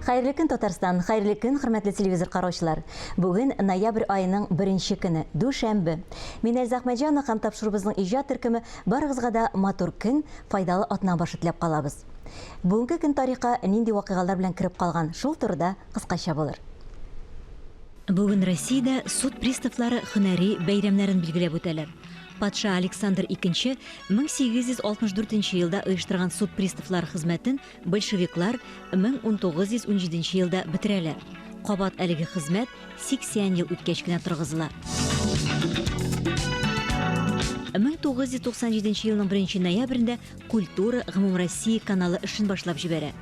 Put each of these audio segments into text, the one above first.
Хәерле көн, Татарстан, хәерле көн, хөрмәтле телевизор караучылар. Бүген ноябрь айының 1-нче көне, дүшәмбе. Мин Әлзә Әхмәтҗанова һәм тапшырыбызның иҗат төркеме барыгызга да матур көн, файдалы атна башы теләп калабыз. Бүгенге көн тарихка нинди вакыйгалар белән кирип калган, шул турыда кыскача булыр. Бүген Россиядә суд приставлары һөнәри бәйрәмнәрен билгеләп үтәләр. Патша Александр II 1864 елда оештырган суд приставлары хезмәтен большевиклар 1917 елда бетерәләр. Кабат әлеге хезмәт 80 ел үткәч кенә торгызыла. 1997 елның 1 ноябрендә Культура Гомум Россия каналы эшен башлап җибәрә.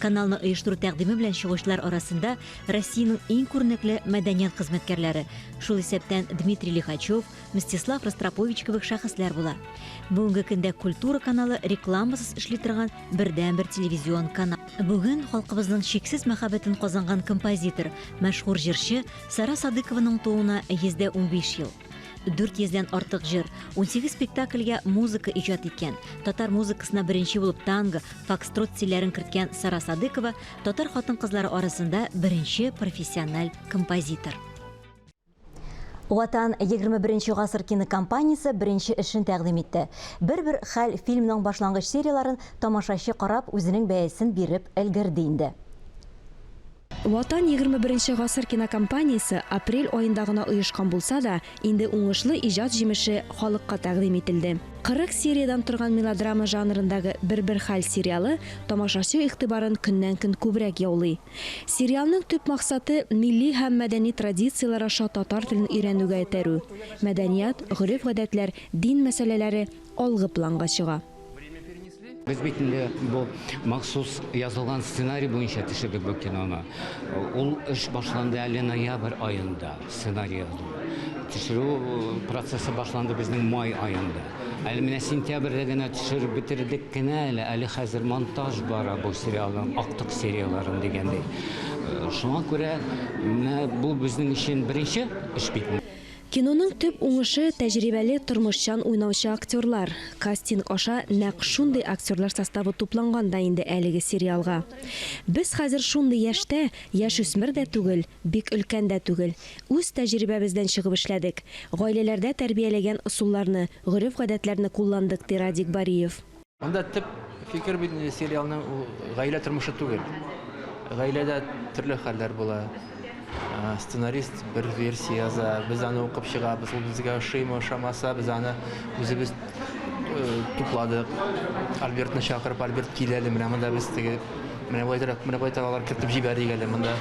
Каналны оештыру тәкъдиме белән чыгучылар арасында Россиянең иң күренекле мәдәният хезмәткәрләре, шул исәптән Дмитрий Лихачев, Мстислав Ростропович кебек шәхесләр була. Бүгенге көндә Культура каналы рекламасыз эшли торган бердән-бер телевизион канал. Бүген халкыбызның чиксез мәхәббәтен казанган композитор, мәшһүр җырчы Сара Садыкованың тууына 115 ел. 400-дән артык җыр, 18 спектакльгә музыка иҗат иткән. Татар музыкасына беренче булып танго, фокстрот стильләрен керткән Сара Садыкова татар хатын-кызлары арасында беренче профессиональ композитор. Ватан 21 гасыр кинокомпаниясе беренче эшен тәкъдим итте. Бер хәл фильмның башлангыч серияларын тамашачы карап үзенең бәясен биреп өлгерде инде. Ватан 21 гасыр кинокомпаниясе апрель аенда гына оешкан булса да, инде уңышлы иҗат җимеше халыкка тәкъдим ителде. 40 сериядан торган мелодрама жанрындагы бер хәл сериалы тамашачы игътибарын көннән-көн күбрәк яулый. Сериалның төп максаты милли һәм мәдәни традициялар аша татар телен өйрәнүгә итерү. Мәдәният, гореф-гадәтләр, дин мәсьәләләре алгы планга чыга. Без бит бу махсус язылган сценарий буенча төшердек бу киноны. Ул эш башланды әле ноябрь аенда, сценарий язу. Төшерү процессы башланды безнең май аенда. Әле менә сентябрьдә генә төшереп битердек кенә әле хәзер монтаж бара бу сериалның актык серияларын дигәндәй. Шуңа күрә бу безнең өчен беренче эш бит. Киноның төп уңышы тәҗрибәле тормышчан уйнаучы актерлар. Кастинг аша нәкъ шундый актерлар составы тупланган да инде әлеге сериалга. Без хәзер шундый яшьтә, яшүсмер дә түгел, бик өлкән дә түгел, үз тәҗрибәбездән чыгып эшләдек. Гаиләләрдә тәрбияләгән ысулларны, гореф-гадәтләрне кулландык, ди Радик Бариев. Анда төп фикер бит сериалның гаилә тормышы түгел. Гаиләдә төрле хәлләр була. Сценарист bir версия яза, biz аны укып чыгабыз, ул безгә ошыймы, ошамаса, biz аны үзебез тупладык. Альбертны чакырып, Альберт киләле, менә монда без теге, менә байтак алар кертеп җибәрик әле монда.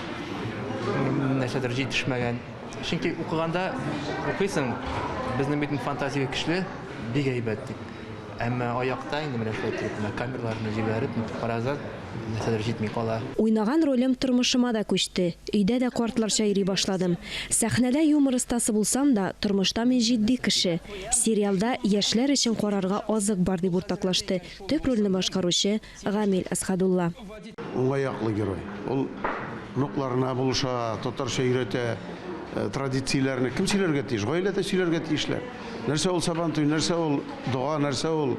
Нәрсәдер җитешмәгән. Чөнки укыганда укыйсың, безнең бит фантазия көчле, бик әйбәт. Әмма аякта инде менә шулай торып, камераларны җибәреп, паразат нәрсәдер җитми кала. Уйнаган ролем тормышыма да күчте. Өйдә дә картларча йөри башладым. Сәхнәдә юмор остасы булсам да, тормышта мин җитди кеше. Сериалда яшьләр өчен карарга азык бар дип уртаклашты төп рольне башкаручы Гамил Асхадулла. Уңаяклы герой. Ул нокларына булыша, татарча өйрәтә, традицияләрне кем сөйләргә тиеш? Гаиләдә сөйләргә тиешләр. Нәрсә ул сабантуй, нәрсә ул дуа, нәрсә ул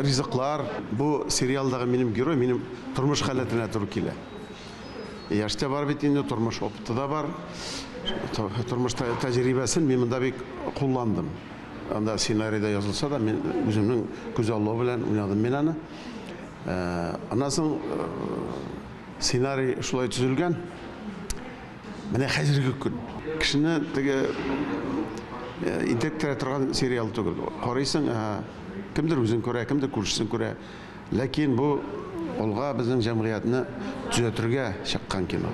ризыклар. Бу сериалдагы минем герой, минем тормыш халәтенә туры килә. Яшьтә бар бит инде, тормыш опыты да бар. Тормыш тәҗрибәсен мин монда бик кулландым. Анда сценарийда язылса да, мин үземнең күз аллы белән уйнадым мин аны. Аннан соң сценарий шулай төзелгән. Менә хәзерге көн. Кешене теге интектерә торган сериал түгел. Карыйсың, кемдер үзен күрә, кемдер күршесен күрә. Ләкин бу олга безнең җәмгыятьне төзәтергә чыккан кино.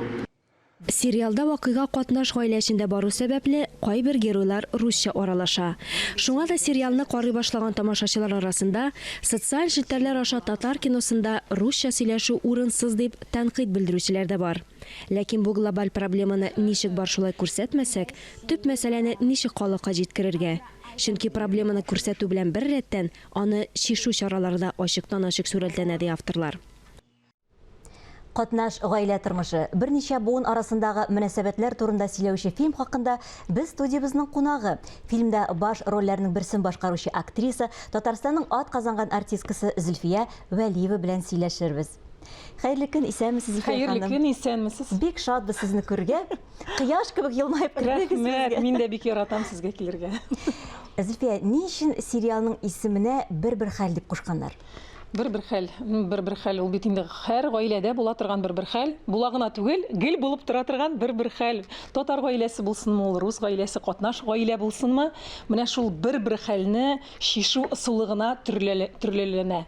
Сериалда вакыйга катнаш гаилә эчендә бару сәбәпле кайбер геройлар русча аралаша. Шуңа да сериалны карый башлаган тамашачылар арасында социаль челтәрләр аша татар киносында русча сөйләшү урынсыз дип тәнкыйть белдерүчеләр дә бар. Ләкин бу глобаль проблеманы ничек бар шулай күрсәтмәсәк, төп мәсьәләне ничек халыкка җиткерергә? Чөнки проблеманы күрсәтү белән бер рәттән аны чишү чаралары да ачыктан-ачык сүрәтләнә ди авторлар. Катнаш гаилә тормышы, берничә буын арасындагы мөнәсәбәтләр турында сөйләүче фильм хакында без студиябызның кунагы. Фильмда баш рольләрнең берсен башкаручы актриса, Татарстанның ат казанган артисткасы Зөлфия Вәлиева белән сөйләшербез. Хәерле көн, исәнмесез, Зөлфия Хәерле ханым? көн, исәнмесез? Бик шатбыз сезне күрергә. Кояш кебек елмаеп килдегез Рәхмәт, безгә. мин дә бик яратам сезгә килергә. Зөлфия, ни өчен сериалның исеменә бер хәл дип кушканнар? Бер хәл, ул бит инде һәр гаиләдә була торган бер хәл, була гына түгел, гел булып тора торган бер хәл. Татар гаиләсе булсынмы, ул рус гаиләсе, катнаш гаилә булсынмы, менә шул бер хәлне шишу ысулы төрлеләнә.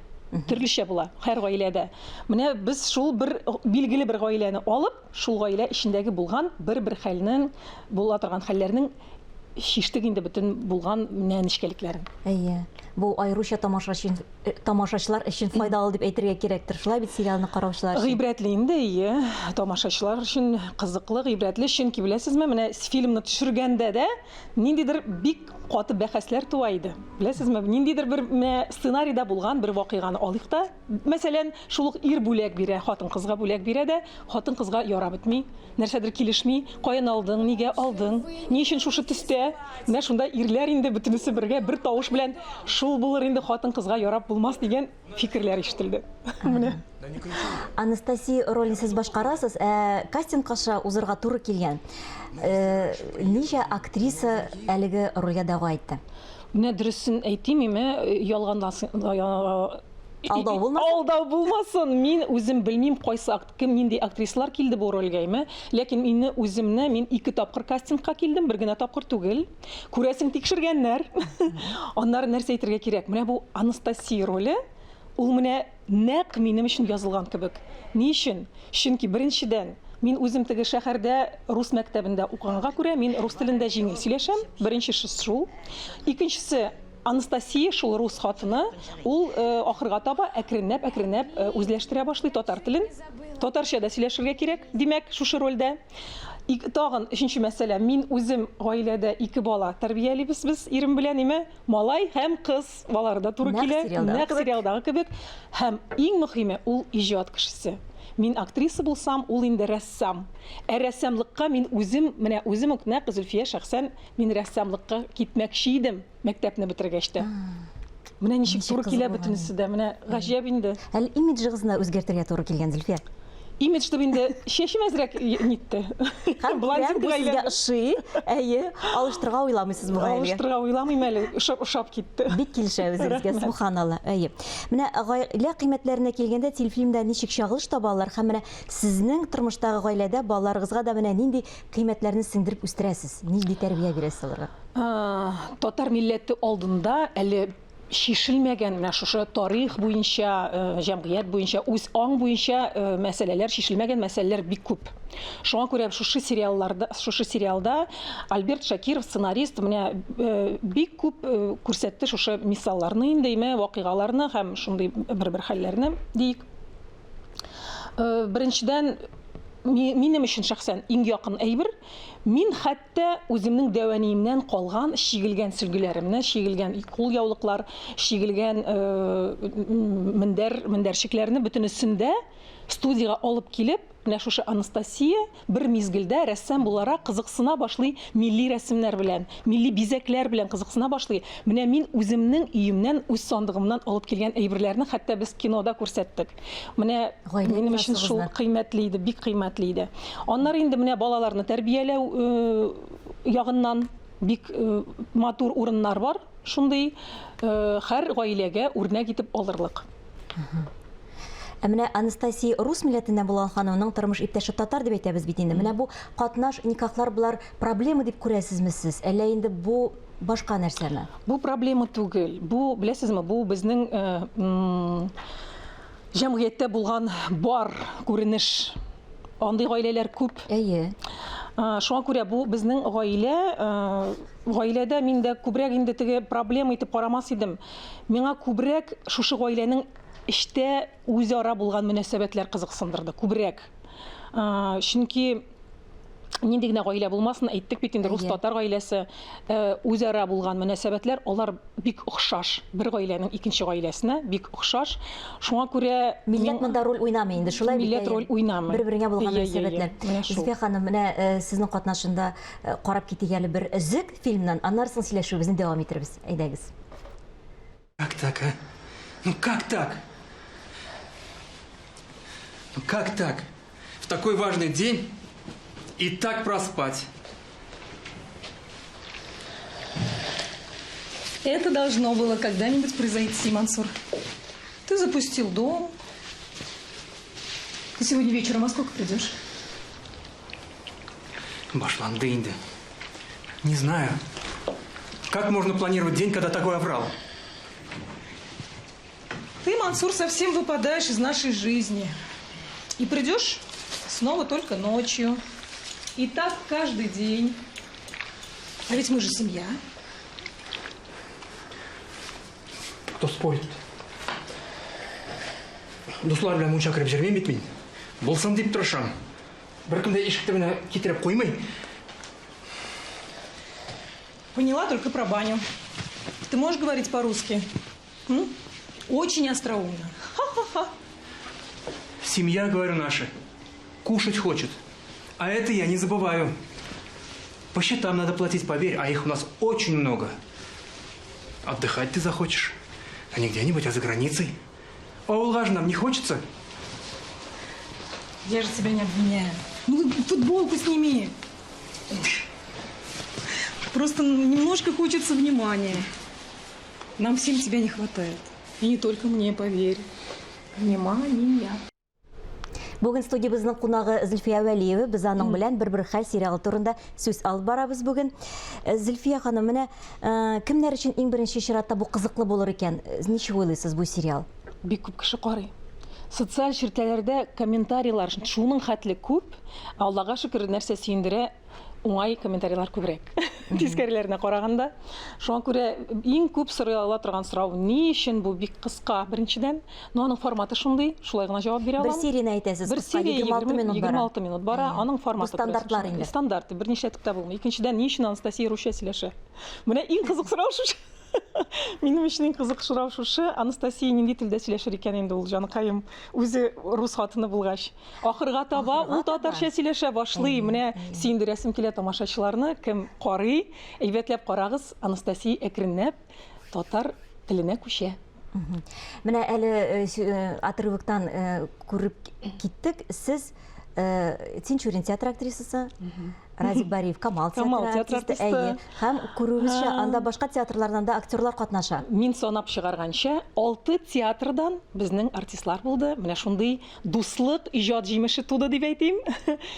Төрлечә була һәр гаиләдә. Менә без шул бер билгеле бер гаиләне алып, шул гаилә ичендәге булган бер хәлнең, була торган хәлләрнең шиштек инде бөтен булган нәнишкәлекләрен. Әйе. Бу айруча тамашачылар өчен файдалы дип әйтергә кирәктер. Шулай бит сериалны караучылар өчен. Гыйбрәтле инде, тамашачылар өчен кызыклы, гыйбрәтле, чөнки беләсезме, менә фильмны төшергәндә дә ниндидер бик каты бәхәсләр туа иде. Беләсезме, ниндидер бер сценарийда булган бер вакыйганы алыйк та, мәсәлән, шул ук ир бүләк бирә, хатын-кызга бүләк бирә дә, хатын-кызга ярап бетми, нәрсәдер килешми, каян алдың, нигә алдың, ни өчен шушы төстә? Менә шунда ирләр инде бөтенесе бергә бер тавыш белән шул булыр инде хатын-кызга ярап булмас дигән фикерләр ишетелде. Менә Анастасия ролен сез башкарасыз, кастинг аша узырга туры килгән. Ничә актриса әлеге рольгә дәва итте? Менә дөресен әйтимме, ялганласын. Алдау булмасын. Мин үзем белмим кайсы кем нинди актрисалар килде бу рольгә, ләкин мине үземне мин 2 тапкыр кастингка килдем, бер генә тапкыр түгел. Күрәсең тикшергәннәр. Аннары нәрсә әйтергә кирәк? Менә бу Анастасия роле, ул менә нәкъ минем өчен язылган кебек. Ни өчен? Чөнки беренчедән мин үзем теге шәһәрдә рус мәктәбендә укыганга күрә, мин рус телендә җиңел сөйләшәм. Беренчесе шул. Икенчесе Анастасия, шул рус хатыны, ул ахырга таба әкренләп үзләштерә башлый татар телен. Татарча да сөйләшергә кирәк, димәк, шушы рольдә. Тагын өченче мәсьәлә, мин үзем гаиләдә 2 бала тәрбиялибез без ирем белән, малай һәм кыз балаларда туры килә, нәкъ сериалдагы кебек. Һәм иң мөһиме, ул иҗат кешесе. Мин актриса булсам, ул инде рәссам. Рәссамлыкка мин үзем, менә үзем үк нәкъ Зөлфия шәхсән мин рәссамлыкка китмәкче идем, мәктәпне бетергәч тә. Менә ничек туры килә бөтенесе дә, менә гаҗәп инде. Әле имиджыгызны үзгәртергә туры килгән, Зөлфия? Имиджды инде чәчем әзрәк нитте. Блондин сезгә ошый, әйе, алыштырга уйламыйсыз бу гаиләгә. Алыштырга уйламыйм әле, ошап китте. Бик килешәбез безгә, субханалла. Әйе. Менә гаилә кыйммәтләренә килгәндә, телефильмда ничек чагылыш табалар һәм менә сезнең тормыштагы гаиләдә балаларыгызга да менә нинди кыйммәтләрне сеңдереп үстерәсез? Нинди тәрбия бирәсез аларга? Татар милләте алдында әле шишелмәгән менә шушы тарих буенча, җәмгыять буенча, үз аң буенча мәсьәләләр, шишелмәгән мәсьәләләр бик күп. Шуңа күрә шушы сериалда Альберт Шакиров, сценарист, менә бик күп күрсәтте шушы мисалларны инде, вакыйгаларны һәм шундый бер хәлләрне дик. Беренчедән, минем өчен шәхсән иң якын әйбер, мин хәтта үземнең дәваниемнән калган шигелгән сөлгеләремне, шигелгән кулъяулыклар, шигелгән мендәрчекләрне бөтенесендә студияга алып килеп, менә шушы Анастасия бер мизгелдә рәссам буларак кызыксына башлый, милли рәсемнәр белән, милли бизәкләр белән кызыксына башлый. Менә мин үземнең өемнән, үз сандыгымнан алып килгән әйберләрне хәтта без кинода күрсәттек. Менә минем өчен шул кыйммәтле иде, бик кыйммәтле иде. Аннары инде менә балаларны тәрбияләү ягыннан бик матур урыннар бар. Шундый һәр гаиләгә үрнәк итеп алырлык. Менә Анастасия рус милләтеннән булган ханымның тормыш иптәше татар дип әйтәбез бит инде. Менә бу катнаш никахлар булар проблема дип күрәсезме сез? Әллә инде бу башка нәрсәме? Бу проблема түгел. Бу, беләсезме, бу безнең җәмгыятьтә булган бар күренеш. Андый гаиләләр күп. Әйе. Шуңа күрә бу безнең гаиләдә мин дә күбрәк инде теге проблема итеп карамас идем. Миңа күбрәк шушы гаиләнең эштә үзара булган мөнәсәбәтләр кызыксындырды, күбрәк. Чөнки нинди генә гаилә булмасын, әйттек бит инде, рус-татар гаиләсе, үзара булган мөнәсәбәтләр, алар бик охшаш. Бер гаиләнең икенче гаиләсенә бик охшаш. Шуңа күрә милләт монда роль уйнамый инде, шулай бит. Милләт роль уйнамый. Бер-береңә булган мөнәсәбәтләр. Зөлфия ханым, менә сезнең катнашында карап китик әле бер өзек фильмнан, аннан соң сөйләшүебезне дәвам иттербез. Әйдәгез. Как так, а? Ну как так? Как так? В такой важный день и так проспать? Это должно было когда-нибудь произойти, Мансур. Ты запустил дом. Ты сегодня вечером во сколько придешь? Башланды инде. Не знаю. Как можно планировать день, когда такой оврал? Ты, Мансур, совсем выпадаешь из нашей жизни. И придешь снова только ночью. И так каждый день. А ведь мы же семья. Кто спорит? Дуслар белән мунча кіріп жүрмейм бит мин. Болсам дип тырышам. Беркем дә ишекте менә китереп куймый. Поняла только про баню. Ты можешь говорить по-русски? М? Очень остроумно. Ха-ха-ха. Семья, говорю, наша. Кушать хочет. А это я не забываю. По счетам надо платить, поверь, а их у нас очень много. Отдыхать ты захочешь. А не где-нибудь, а за границей. А улга же нам не хочется. Я же тебя не обвиняю. Ну, футболку сними. Просто немножко хочется внимания. Нам всем тебя не хватает. И не только мне, поверь. Внимание. Бүген студиябызның кунагы Зөлфия Вәлиева, без аның белән бер хәл сериалы турында сүз алып барабыз бүген. Зөлфия ханым, менә кемнәр өчен иң беренче чиратта бу кызыклы булыр икән? Ничек уйлыйсыз бу сериал? Бик күп кеше карый. Социаль ширкәләрдә комментарийлар шуның хәтле күп. Аллага шөкер, нәрсә сөендерә, уңай комментарийлар күбрәк. Тискәреләренә караганда. Шуңа күрә иң күп сорала торган сорау: ни өчен бу бик кыска? Беренчедән, но аның форматы шундый, шулай гына җавап бирә Бер алам. серияны әйтәсез, Бер серия 26 минут бара. 26 минут бара, аның форматы. Стандартлар инде. Стандарты, берничә тукта булмый. Икенчедән, ни өчен Анастасия русча сөйләшә? Менә иң кызык сорау шушы. Минем өчен иң кызык сорау шушы: Анастасия нинди телдә сөйләшер икән инде ул, җаныкаем, үзе рус хатыны булгач. Ахырга таба ул татарча сөйләшә башлый. Менә сөендерәсем килә тамашачыларны, кем карый, әйбәтләп карагыз, Анастасия әкренләп татар теленә күчә. Менә әле отрывоктан күреп киттек, сез Тинчурин театр актрисасы, Разик Бариев Камал театр артисты, һәм күрүебезчә, анда башка театрлардан да актерлар катнаша. Мин санап чыгарганча, 6 театрдан безнең артистлар булды. Менә шундый дуслык, иҗат җимеше туды дип әйтим.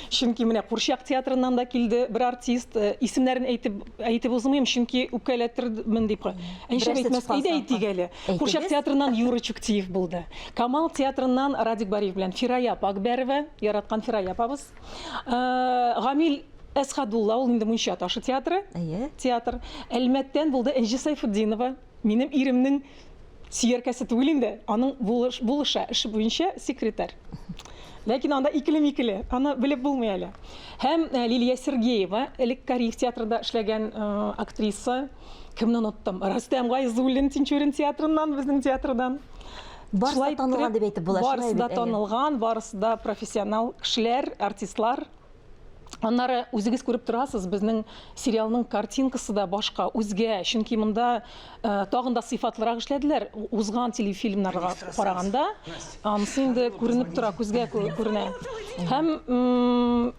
Чөнки менә Курчак театрыннан да килде бер артист, исемнәрен әйтеп узмыйм, чөнки үпкәләтермен дип. Әншә әйтмәскә иде әйтик әле. Курчак театрыннан Юра Чуктиев булды. Камал театрыннан Радик Бариев белән Фирая Акбәрова, яраткан Фирая апабыз. Гамил Әсхадулла, ул инде Мунча ташы театры. Театр. Әлмәттән булды Энҗи Сайфутдинова. Минем иремнең сөяркәсе түгел инде. Аның булыша эше буенча секретарь. Ләкин анда икеле-микеле. Аны белеп булмый әле. Һәм Лилия Сергеева, элек Кариев театрында эшләгән актриса. Кемне оныттым? Рустам Гайзуллин Тинчурин театрыннан, безнең театрдан. Барысы да танылган дип әйтеп була. Барысы да танылган, барысы да профессионал кешеләр, артистлар. Аннары үзегез күреп торасыз, безнең сериалның картинкасы да башка, үзгә, чөнки монда тагын да сыйфатлырак эшләделәр. Узган телефильмнарга караганда, анысы инде күренеп тора, күзгә күренә. Һәм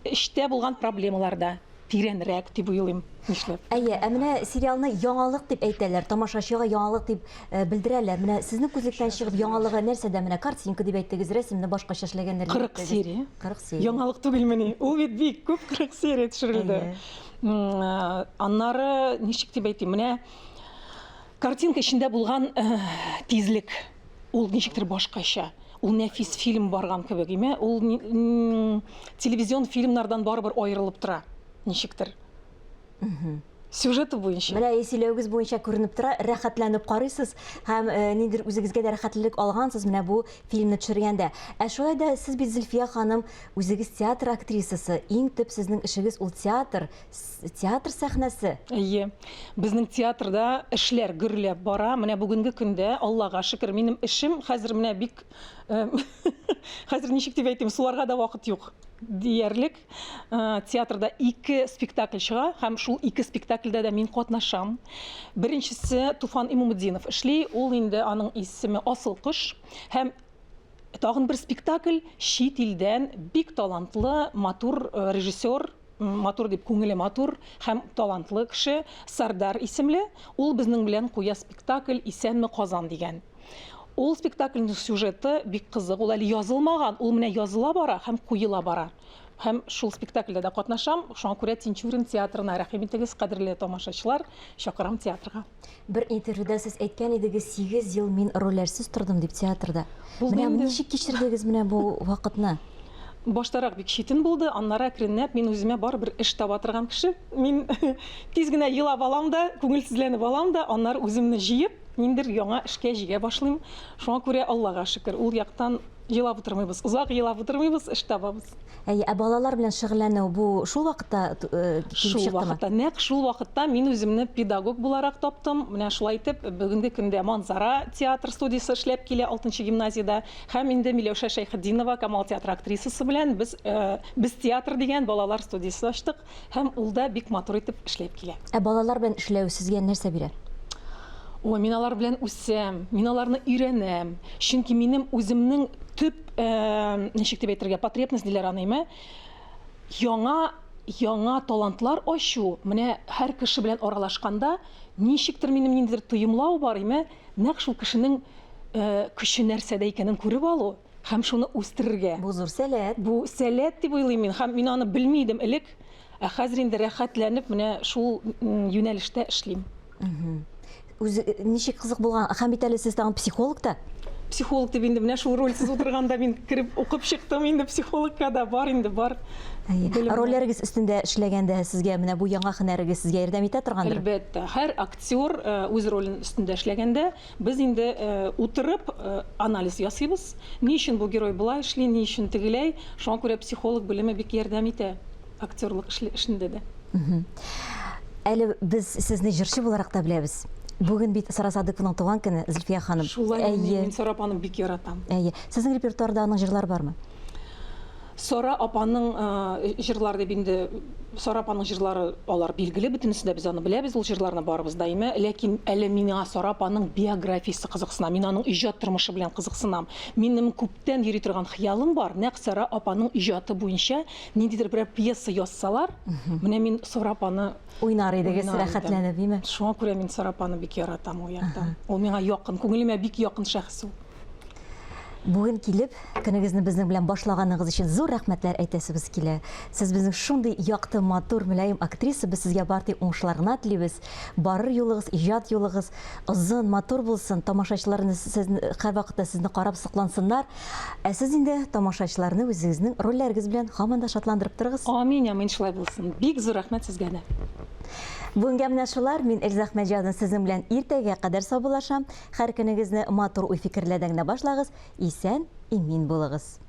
эштә булган проблемалар да тирәнрәк дип уйлыйм. Нишләп? Әйе, менә сериалны яңалык дип әйтәләр, тамашачыга яңалык дип белдерәләр. Менә сезнең күзлектән чыгып яңалыгы нәрсәдә? Менә картинка дип әйттегез, рәсемне башкача эшләгәннәр. 40 серия. 40 серия. Яңалык түгелмени? Ул бит бик күп 40 серия төшерелде. Аннары ничек дип әйтим? Менә картинка эчендә булган тизлек, ул ничектер башкача. Ул нәфис фильм барган кебек, име? Ул телевизион фильмнардан барыбер аерылып тора. Ничектер. Сюжеты буенча. Менә сөйләүгез буенча күренеп тора, рәхәтләнеп карыйсыз һәм ниндидер үзегезгә дә рәхәтлек алгансыз менә бу фильмны төшергәндә. Шулай да сез бит, Зөлфия ханым, үзегез театр актрисасы, иң төп сезнең эшегез ул театр сәхнәсе. Әйе. Безнең театрда эшләр гөрләп бара. Менә бүгенге көндә, Аллага шөкер, минем эшем хәзер менә бик хәзер ничек дип әйтим, суларга да вакыт юк. Диярлек. Театрда 2 спектакль чыга, һәм шул 2 спектакльдә дә мин катнашам. Беренчесе Туфан Имамуддинов эшли, ул инде аның исеме Асыл кош, һәм тагын бер спектакль чит илдән бик талантлы, матур режиссер, матур дип күңеле матур һәм талантлы кеше Сардар исемле. Ул безнең белән куя спектакль «Исәнме Казан» дигән. Ул спектакльнең сюжеты бик кызык. Ул әле язылмаган, ул менә языла бара һәм куела бара. Һәм шул спектакльдә дә катнашам. Шуңа күрә Тинчурин театрына рәхим итегез, кадерле тамашачылар, чакырам театрга. Бер интервьюда сез әйткән идегез, 8 ел мин рольләрсез тордым дип театрда. Булды Менә инде. ничек кичердегез менә бу вакытны? Баштарак бик читен булды, аннары әкренләп мин үземә барыбер эш таба торган кеше. Мин тиз генә елап алам да, күңелсезләнеп алам да, аннары үземне җыеп, ниндер яңа эшкә җигә башлыйм. Шуңа күрә Аллага шөкер, ул яктан елап утырмыйбыз, озак елап утырмыйбыз, эш табабыз. Ә балалар белән шөгыльләнү бу шул вакытта килеп Шул чыктымы? вакытта, нәкъ шул вакытта мин үземне педагог буларак таптым. Менә шулай итеп, бүгенге көндә Манзара театр студиясе эшләп килә 6-нчы гимназиядә. Һәм инде Миләүшә Шәйхетдинова, Камал театры актрисасы белән без театр дигән балалар студиясе ачтык. Һәм ул да бик матур итеп эшләп килә. Ә балалар белән эшләү сезгә нәрсә бирә? Ой, мин алар белән үсәм, мин аларны өйрәнәм. Чөнки минем үземнең төп, ничек дип әйтергә, потребность диләр аныймы? Яңа талантлар ачу. Менә һәр кеше белән аралашканда ничектер минем ниндидер тоемлау бар име, нәкъ шул кешенең көче нәрсәдә икәнен күреп алу һәм шуны үстерергә. Бу зур сәләт. Бу сәләт дип уйлыйм мин, һәм мин аны белмидем элек, ә хәзер инде рәхәтләнеп менә шул юнәлештә эшлим. Үзе ничек кызык булган? Һәм бит әле сез тагын психолог та. Психолог дип инде менә шул рольсез утырганда мин кирип укып чыктым, инде психологка да бар инде бар. Рольләрегез өстендә эшләгәндә сезгә менә бу яңа һөнәрегез сезгә ярдәм итә торгандыр? Әлбәттә, һәр актер үз ролен өстендә эшләгәндә без инде утырып анализ ясыйбыз. Ни өчен бу герой булай эшли, ни өчен тегеләй. Шуңа күрә психолог белеме бик ярдәм итә актерлык эшендә дә. Әле без сезне җырчы буларак та беләбез. Бүген бит Сара Садыковның туган көне, Зөлфия ханым. Шулай мин Сара апаны бик яратам. Әйе. Сезнең репертуарда аның җырлары бармы? Сара апаның җырлары дип инде Сара апаның җырлары алар билгеле, бөтенесе дә без аны беләбез, ул җырларны барыбыз даими, ләкин әле миңа Сара апаның биографиясе кызыксына, мин аның иҗат тормышы белән кызыксынам. Минем күптән йөри торган хыялым бар, нәкъ Сара апаның иҗаты буенча ниндидер бер пьеса язсалар, менә мин Сара апаны Уйнар идегез рәхәтләнеп, диме? Шуңа күрә мин Сара апаны бик яратам ул яктан. Ул миңа якын, күңелемә бик якын шәхес ул. Бүген килеп, көнегезне безнең белән башлаганыгыз өчен зур рәхмәтләр әйтәсебез килә. Сез безнең шундый якты, матур, мөлаем актриса, без сезгә бары уңышларны телибез. Барыр юлыгыз, иҗат юлыгыз озын, матур булсын. Тамашачыларны һәр вакытта сезне карап соклансыннар. Ә сез инде тамашачыларны үзегезнең рольләрегез белән һаман да шатландырып торыгыз. Амин, амин, шулай булсын. Бик зур рәхмәт сезгә дә. Бүгенге менә шулар, мин Эльза Әхмәтҗанова сезнең белән иртәгә кадәр саубуллашам. Һәр көнегезне матур уй фикерләрдән генә башлагыз. Исән, имин булыгыз.